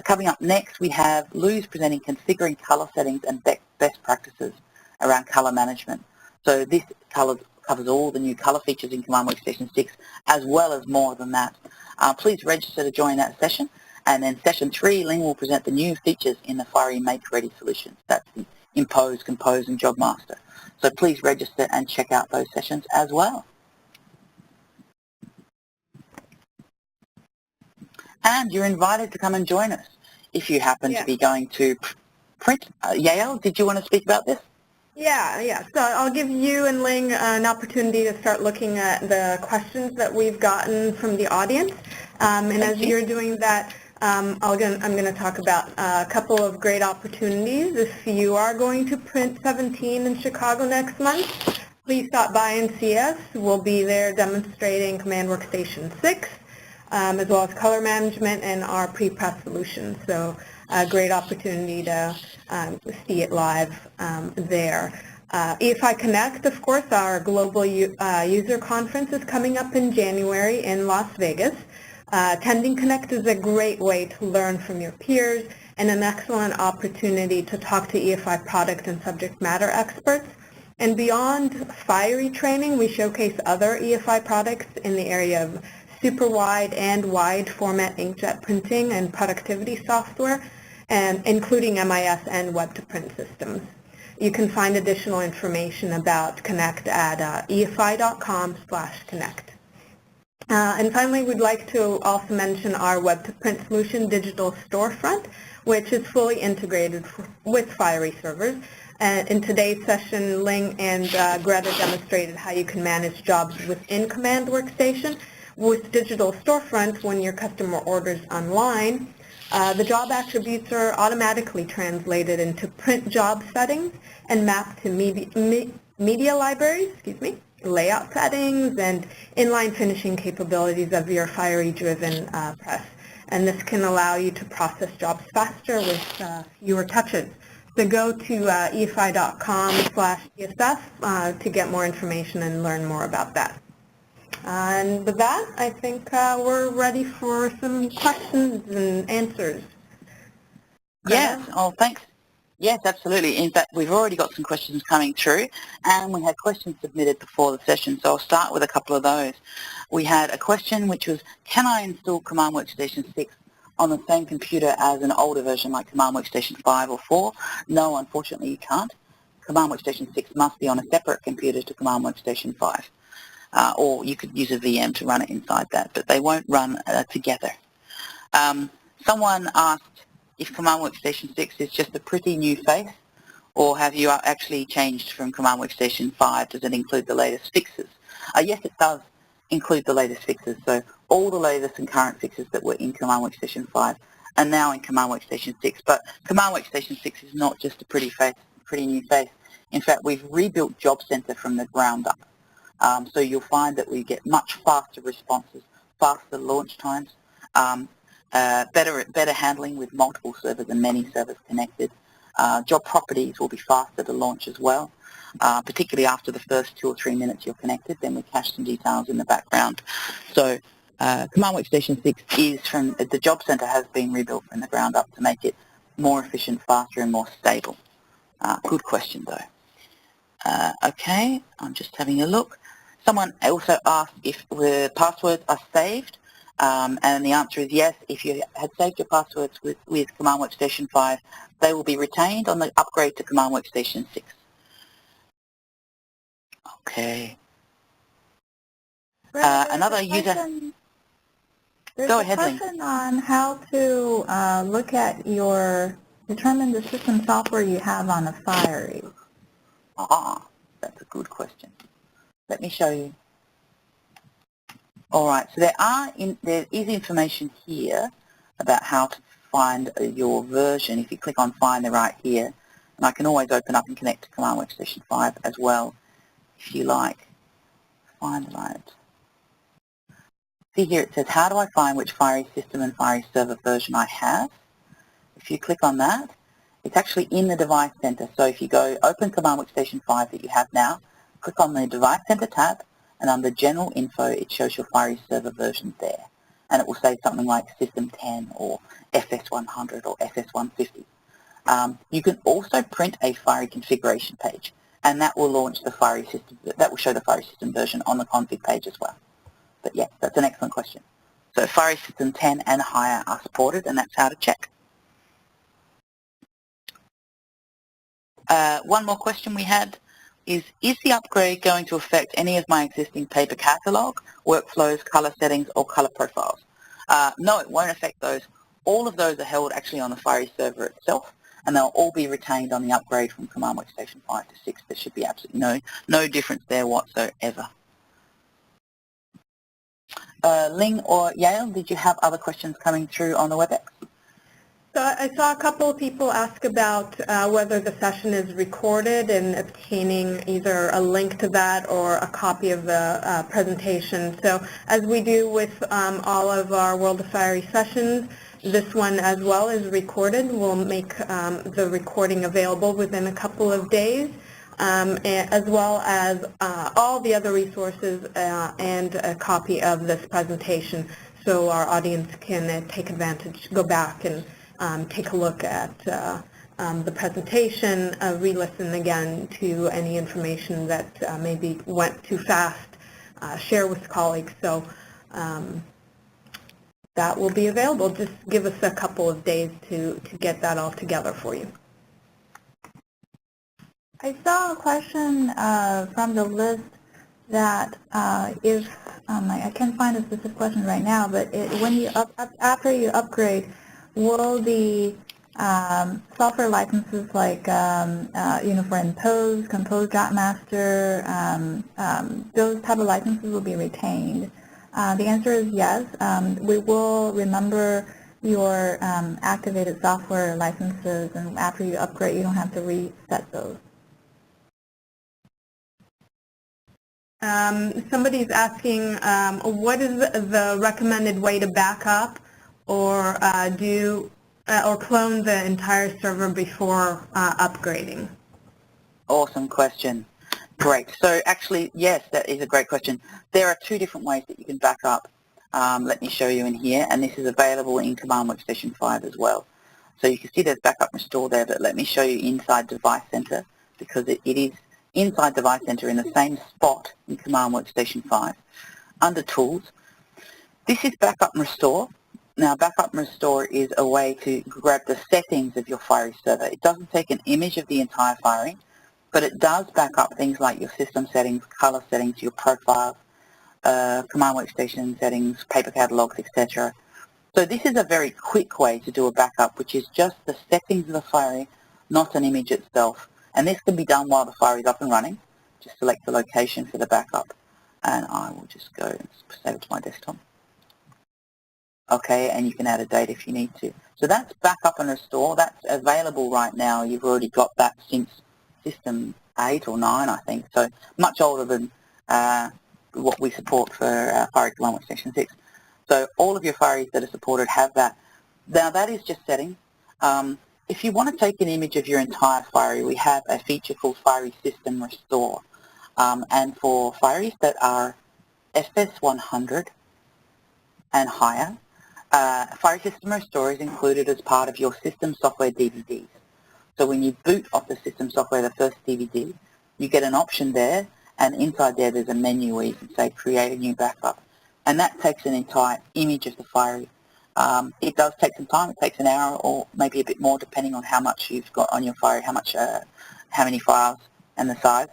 Coming up next, we have Lou's presenting configuring color settings and best practices around color management. So this covers all the new color features in Command WorkStation 6, as well as more than that. Please register to join that session. And then session 3, Ling will present the new features in the Fiery Make-Ready solutions. That's the Impose, Compose, and JobMaster. So please register and check out those sessions as well. And you're invited to come and join us if you happen to be going to print. Yael, did you want to speak about this? Yeah. So I'll give you and Ling an opportunity to start looking at the questions that we've gotten from the audience. And as you're doing that, I'm going to talk about a couple of great opportunities. If you are going to Print 17 in Chicago next month, please stop by and see us. We'll be there demonstrating Command WorkStation 6. As well as color management and our pre-press solutions. So a great opportunity to see it live there. EFI Connect, of course, our global user conference is coming up in January in Las Vegas. Attending Connect is a great way to learn from your peers and an excellent opportunity to talk to EFI product and subject matter experts. And beyond Fiery training, we showcase other EFI products in the area of super wide and wide format inkjet printing and productivity software, and including MIS and web-to-print systems. You can find additional information about Connect at efi.com/connect. And finally, we'd like to also mention our web-to-print solution, Digital Storefront, which is fully integrated with Fiery servers. In today's session, Ling and Greta demonstrated how you can manage jobs within Command WorkStation. With Digital Storefront, when your customer orders online, the job attributes are automatically translated into print job settings and mapped to media libraries, layout settings, and inline finishing capabilities of your Fiery-driven press. And this can allow you to process jobs faster with fewer touches. So go to efi.com/ESF to get more information and learn more about that. And with that, I think we're ready for some questions and answers. Yes. Oh, thanks. Yes, absolutely. In fact, we've already got some questions coming through, and we had questions submitted before the session, so I'll start with a couple of those. We had a question which was, can I install Command WorkStation 6 on the same computer as an older version like Command WorkStation 5 or 4? No, unfortunately you can't. Command WorkStation 6 must be on a separate computer to Command WorkStation 5. Or you could use a VM to run it inside that, but they won't run together. Someone asked if Command WorkStation 6 is just a pretty new face, or have you actually changed from Command WorkStation 5? Does it include the latest fixes? Yes, it does include the latest fixes. So all the latest and current fixes that were in Command WorkStation 5 are now in Command WorkStation 6. But Command WorkStation 6 is not just a pretty new face. In fact, we've rebuilt Job Center from the ground up. So you'll find that we get much faster responses, faster launch times, better handling with multiple servers and many servers connected. Job properties will be faster to launch as well, particularly after the first 2 or 3 minutes you're connected. Then we cache some details in the background. So Command WorkStation 6 is from the Job Center has been rebuilt from the ground up to make it more efficient, faster, and more stable. Good question though. Okay, I'm just having a look. Someone also asked if the passwords are saved, and the answer is yes. If you had saved your passwords with Command WorkStation 5, they will be retained on the upgrade to Command WorkStation 6. Okay. Another user... Go ahead, Ling. There's a question on how to determine the system software you have on a Fiery. That's a good question. Let me show you. All right, so there is information here about how to find your version. If you click on Find, they're right here. And I can always open up and connect to Command WorkStation 5 as well, if you like. Find right. See here it says, how do I find which Fiery system and Fiery server version I have? If you click on that, it's actually in the Device Center. So if you go open Command WorkStation 5 that you have now, click on the Device Center tab, and under General Info, it shows your Fiery server version there. And it will say something like System 10 or FS100 or FS150. You can also print a Fiery configuration page, and that will launch the Fiery system. That will show the Fiery system version on the config page as well. But yeah, that's an excellent question. So Fiery System 10 and higher are supported, and that's how to check. One more question we had is the upgrade going to affect any of my existing paper catalog, workflows, color settings, or color profiles? No, it won't affect those. All of those are held actually on the Fiery server itself, and they'll all be retained on the upgrade from Command WorkStation 5 to 6. There should be absolutely no difference there whatsoever. Ling or Yale, did you have other questions coming through on the WebEx? So I saw a couple of people ask about whether the session is recorded and obtaining either a link to that or a copy of the presentation. So as we do with all of our World of Fiery sessions, this one as well is recorded. We'll make the recording available within a couple of days, as well as all the other resources and a copy of this presentation so our audience can take advantage, go back and take a look at the presentation, re-listen again to any information that maybe went too fast, share with colleagues. So that will be available. Just give us a couple of days to get that all together for you. I saw a question from the list that if I can't find a specific question right now, but when you after you upgrade, will the software licenses like for Impose, Compose, Master, those type of licenses will be retained? The answer is yes. We will remember your activated software licenses, and after you upgrade, you don't have to reset those. Somebody's asking, what is the recommended way to back up or or clone the entire server before upgrading? Awesome question. Great. So actually, yes, that is a great question. There are two different ways that you can back up. Let me show you in here, and this is available in Command WorkStation 5 as well. So you can see there's backup restore there, but let me show you inside Device Center, because it is inside Device Center in the same spot in Command WorkStation 5. Under Tools, this is Backup and Restore. Now, Backup and Restore is a way to grab the settings of your Fiery server. It doesn't take an image of the entire Fiery, but it does back up things like your system settings, color settings, your profiles, Command WorkStation settings, paper catalogs, etc. So this is a very quick way to do a backup, which is just the settings of the Fiery, not an image itself. And this can be done while the Fiery is up and running. Just select the location for the backup, and I will just go and save it to my desktop. Okay, and you can add a date if you need to. So that's Backup and Restore. That's available right now. You've already got that since System 8 or 9, I think. So much older than what we support for Fiery Command WorkStation 6. So all of your Firies that are supported have that. Now that is just settings. If you want to take an image of your entire Fiery, we have a feature called Fiery System Restore. And for Firies that are FS100 and higher, Fiery System Restore is included as part of your system software DVDs. So when you boot off the system software, the first DVD, you get an option there, and inside there there's a menu where you can say create a new backup. And that takes an entire image of the Fiery. It does take some time. It takes an hour or maybe a bit more depending on how much you've got on your Fiery, how many files and the size.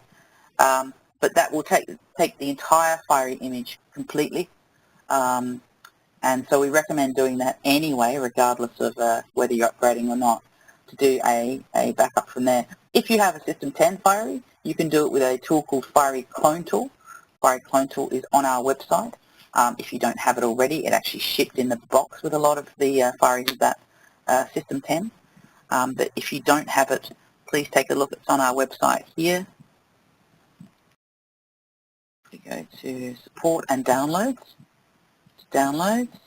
But that will take the entire Fiery image completely. And so we recommend doing that anyway, regardless of whether you're upgrading or not, to do a backup from there. If you have a System 10 Fiery, you can do it with a tool called Fiery Clone Tool. Fiery Clone Tool is on our website. If you don't have it already, it actually shipped in the box with a lot of the Firies of that System 10. But if you don't have it, please take a look. It's on our website here. We go to Support and Downloads. Downloads,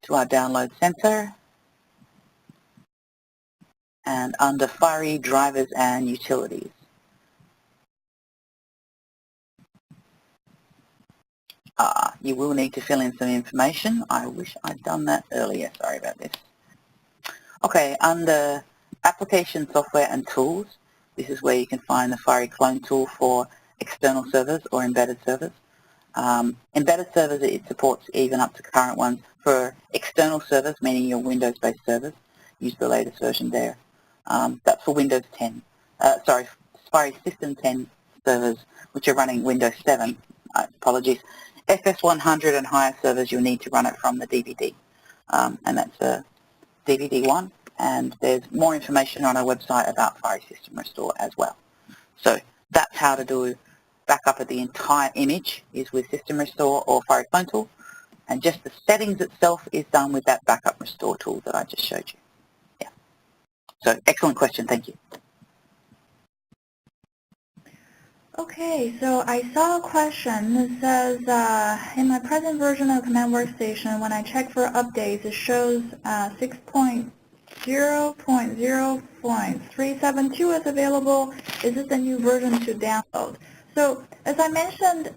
to our Download Center, and under Fiery Drivers and Utilities. You will need to fill in some information. I wish I'd done that earlier. Sorry about this. Okay, under Application Software and Tools, this is where you can find the Fiery Clone Tool for external servers or embedded servers. Embedded servers, it supports even up to current ones. For external servers, meaning your Windows-based servers, use the latest version there. That's for Windows 10. Fiery System 10 servers, which are running Windows 7. Apologies. FS100 and higher servers, you'll need to run it from the DVD. And that's a DVD 1. And there's more information on our website about Fiery System Restore as well. So that's how to do backup of the entire image is with System Restore or Fiery Clone Tool, and just the settings itself is done with that Backup Restore tool that I just showed you. Yeah. So excellent question, thank you. Okay, so I saw a question that says, in my present version of Command WorkStation, when I check for updates, it shows 6.0.0.372 is available. Is this a new version to download? So as I mentioned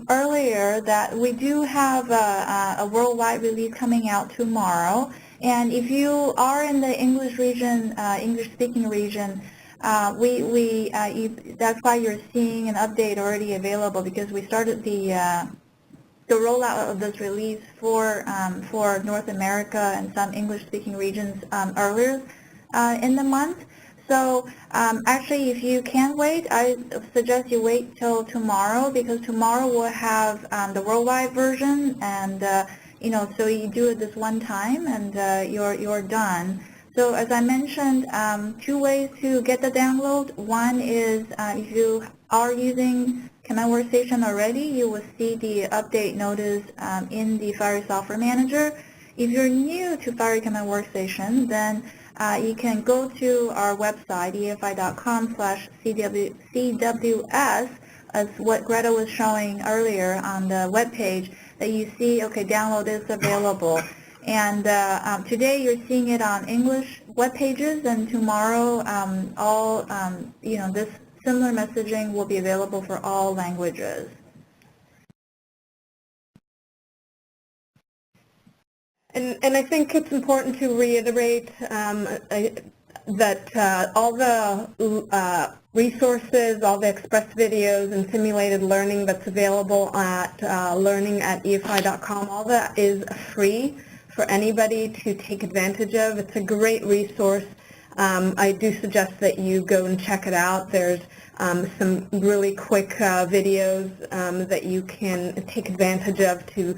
earlier, that we do have a worldwide release coming out tomorrow, and if you are in the English region, English-speaking region, that's why you're seeing an update already available, because we started the rollout of this release for North America and some English-speaking regions earlier in the month. So actually, if you can't wait, I suggest you wait till tomorrow, because tomorrow we'll have the worldwide version, and so you do it this one time, and you're done. So as I mentioned, two ways to get the download. One is if you are using Command WorkStation already, you will see the update notice in the Fiery Software Manager. If you're new to Fiery Command WorkStation, then you can go to our website, efi.com/cws, as what Greta was showing earlier on the web page, that you see, okay, download is available. And today you're seeing it on English web pages, and tomorrow this similar messaging will be available for all languages. And I think it's important to reiterate that all the resources, all the express videos and simulated learning that's available at learning@efi.com, all that is free for anybody to take advantage of. It's a great resource. I do suggest that you go and check it out. There's some really quick videos that you can take advantage of to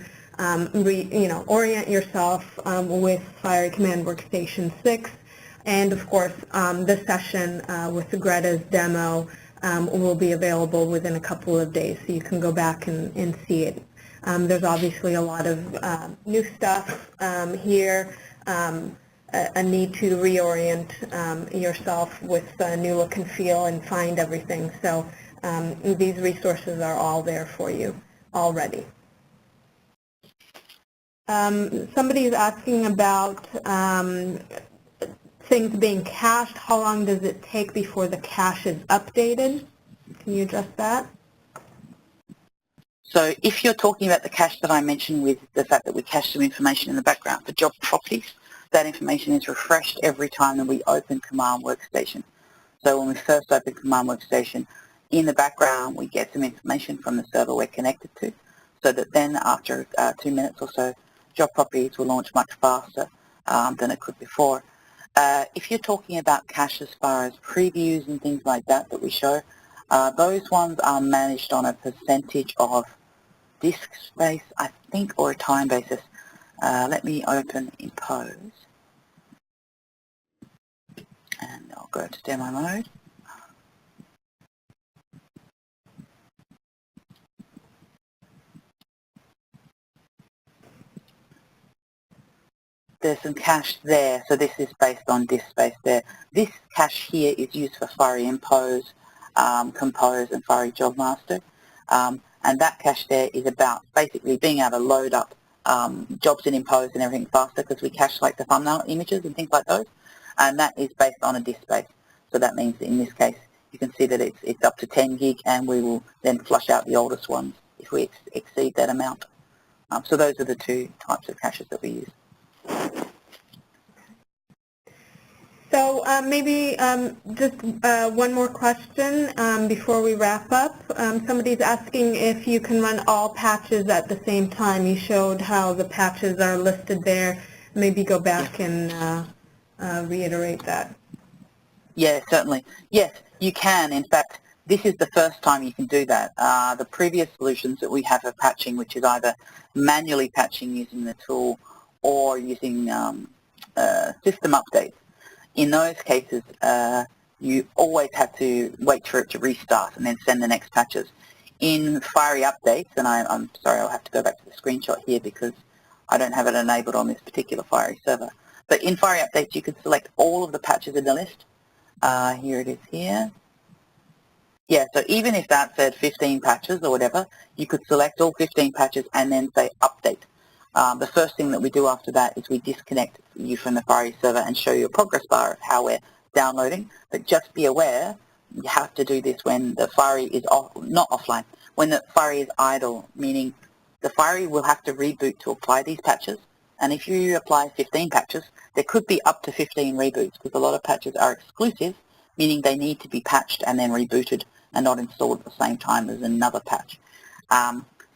orient yourself with Fiery Command WorkStation 6. And of course, this session with Greta's demo will be available within a couple of days, so you can go back and see it. There's obviously a lot of new stuff here, a need to reorient yourself with a new look and feel and find everything. So these resources are all there for you already. Somebody is asking about things being cached. How long does it take before the cache is updated? Can you address that? So if you're talking about the cache that I mentioned, with the fact that we cache some information in the background for job properties, that information is refreshed every time that we open Command WorkStation. So when we first open Command WorkStation, in the background we get some information from the server we're connected to, so that then after 2 minutes or so, job properties will launch much faster than it could before. If you're talking about cache as far as previews and things like that we show, those ones are managed on a percentage of disk space, I think, or a time basis. Let me open Impose, and I'll go to demo mode. There's some cache there, so this is based on disk space there. This cache here is used for Fiery Impose, Compose, and Fiery Job Master. And that cache there is about basically being able to load up jobs in Impose and everything faster, because we cache like the thumbnail images and things like those. And that is based on a disk space. So that means that in this case, you can see that it's up to 10 gig, and we will then flush out the oldest ones if we exceed that amount. So those are the two types of caches that we use. So maybe just one more question before we wrap up. Somebody's asking if you can run all patches at the same time. You showed how the patches are listed there. Maybe go back and reiterate that. Yeah, certainly. Yes, you can. In fact, this is the first time you can do that. The previous solutions that we have for patching, which is either manually patching using the tool or using system updates, in those cases, you always have to wait for it to restart and then send the next patches. In Fiery Updates, and I'm sorry, I'll have to go back to the screenshot here because I don't have it enabled on this particular Fiery server. But in Fiery Updates, you can select all of the patches in the list. Here it is here. Yeah, so even if that said 15 patches or whatever, you could select all 15 patches and then say Update. The first thing that we do after that is we disconnect you from the Fiery server and show you a progress bar of how we're downloading. But just be aware, you have to do this when the Fiery is not offline, when the Fiery is idle, meaning the Fiery will have to reboot to apply these patches. And if you apply 15 patches, there could be up to 15 reboots, because a lot of patches are exclusive, meaning they need to be patched and then rebooted and not installed at the same time as another patch.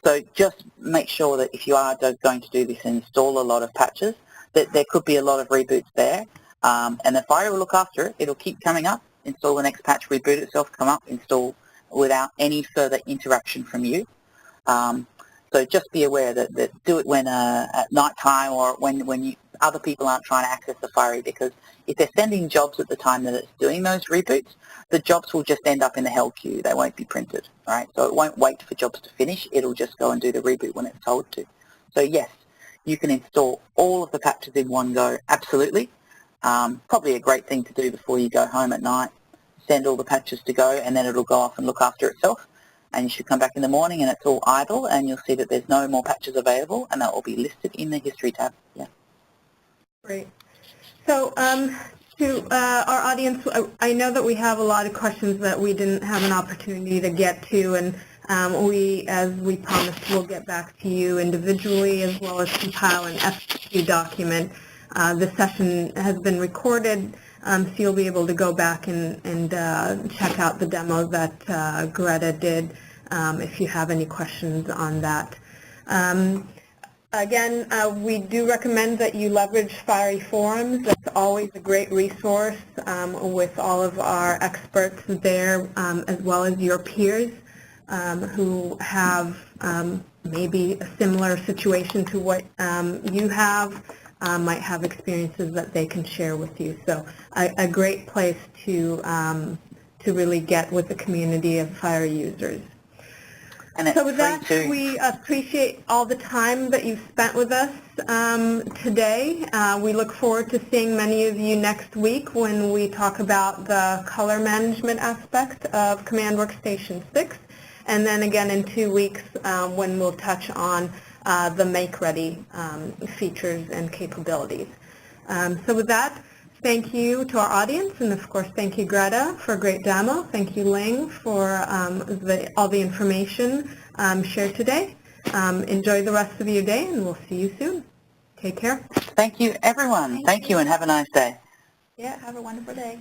So just make sure that if you are going to do this and install a lot of patches, that there could be a lot of reboots there, and the Fiery will look after it. It'll keep coming up, install the next patch, reboot itself, come up, install without any further interaction from you. So just be aware that do it when at night time or when other people aren't trying to access the Fiery, because if they're sending jobs at the time that it's doing those reboots, the jobs will just end up in the hell queue. They won't be printed, right? So it won't wait for jobs to finish. It'll just go and do the reboot when it's told to. So yes, you can install all of the patches in one go, absolutely. Probably a great thing to do before you go home at night. Send all the patches to go, and then it'll go off and look after itself. And you should come back in the morning and it's all idle, and you'll see that there's no more patches available, and that will be listed in the history tab. Yeah. Great. So to our audience, I know that we have a lot of questions that we didn't have an opportunity to get to, and as we promised, we'll get back to you individually as well as compile an FAQ document. This session has been recorded, so you'll be able to go back and check out the demo that Greta did if you have any questions on that. Again, we do recommend that you leverage Fiery Forums. That's always a great resource with all of our experts there, as well as your peers who have maybe a similar situation to what you have, might have experiences that they can share with you. So a great place to really get with the community of Fiery users. And so with that, we appreciate all the time that you've spent with us today. We look forward to seeing many of you next week when we talk about the color management aspect of Command WorkStation 6, and then again in 2 weeks when we'll touch on the make-ready features and capabilities. So with that, thank you to our audience, and of course thank you Greta for a great demo. Thank you Ling for all the information shared today. Enjoy the rest of your day, and we'll see you soon. Take care. Thank you everyone. Thank you, and have a nice day. Yeah, have a wonderful day.